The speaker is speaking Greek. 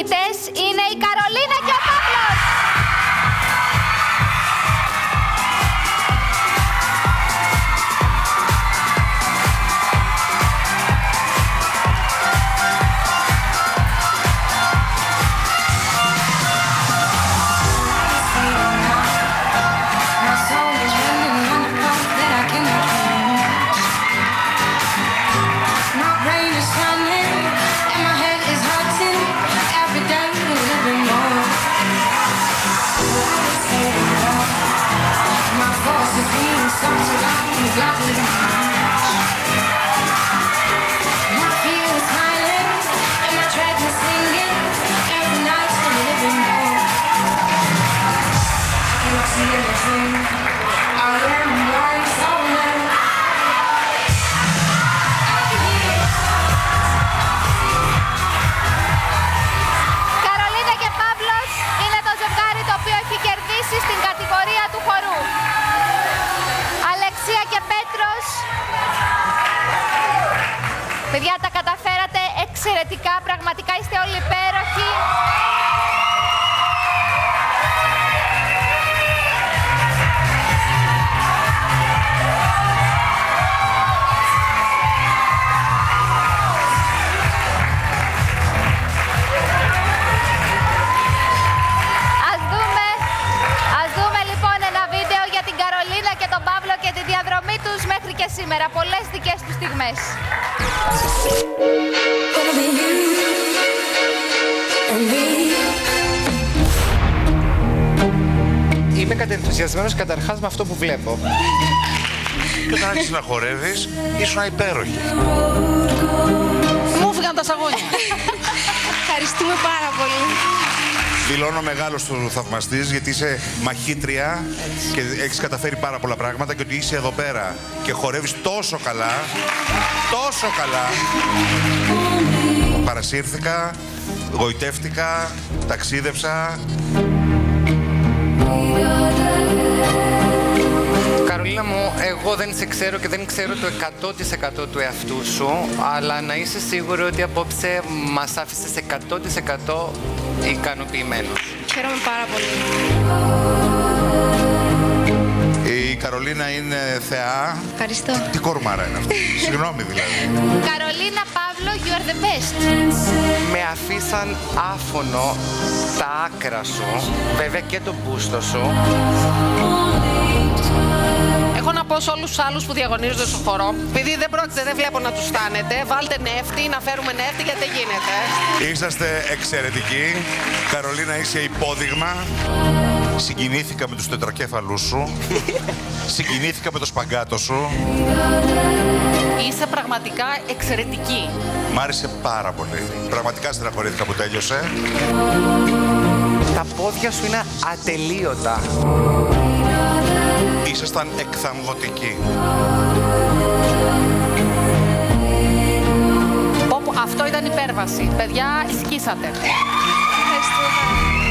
νικητές είναι η Καρολίνα και ο Παύλος. Καρολίνα και Παύλος είναι το ζευγάρι το οποίο έχει κερδίσει στην κατηγορία του χορού. Αλεξία και Πέτρος. Παιδιά, τα καταφέρατε εξαιρετικά, πραγματικά είστε όλοι υπέροχοι. Ας δούμε λοιπόν ένα βίντεο για την Καρολίνα και τον Παύλο και τη διαδρομή τους μέχρι και σήμερα. Πολλές δικές τους στιγμές. Είμαι κατενθουσιασμένος καταρχάς με αυτό που βλέπω. Και όταν άρχισες να χορεύεις, ήσουν υπέροχη. Μου έφυγαν τα σαγόνια. Ευχαριστούμε πάρα πολύ. Δηλώνω μεγάλος του θαυμαστής, γιατί είσαι μαχήτρια και έχεις καταφέρει πάρα πολλά πράγματα και ότι είσαι εδώ πέρα και χορεύεις τόσο καλά, τόσο καλά. Παρασύρθηκα, γοητεύτηκα, ταξίδεψα. Καρολίνα μου, εγώ δεν σε ξέρω και δεν ξέρω το 100% του εαυτού σου, αλλά να είσαι σίγουρο ότι απόψε μας άφησες 100% ικανοποιημένος. Χαίρομαι πάρα πολύ. Η Καρολίνα είναι θεά. Ευχαριστώ. Τι κορμάρα είναι αυτή. Συγγνώμη δηλαδή. Καρολίνα, Παύλο, you are the best. Με αφήσαν άφωνο τα άκρα σου, βέβαια και το μπούστο σου. Έχω να πω σε όλους τους άλλους που διαγωνίζονται στο χορό, επειδή δεν βλέπω να τους φτάνετε, βάλτε νεύτη, να φέρουμε νεύτη γιατί δεν γίνεται. Είσαστε εξαιρετικοί. Καρολίνα, είσαι υπόδειγμα. Συγκινήθηκα με τους τετρακέφαλούς σου. Συγκινήθηκα με το σπαγκάτο σου. Είσαι πραγματικά εξαιρετική. Μ' άρεσε πάρα πολύ. Πραγματικά στεναχωρήθηκα που τέλειωσε. Τα πόδια σου είναι ατελείωτα. Ήσασταν εκθαμβωτικοί. Όπου αυτό ήταν υπέρβαση. Παιδιά, σκίσατε. Ευχαριστούμε.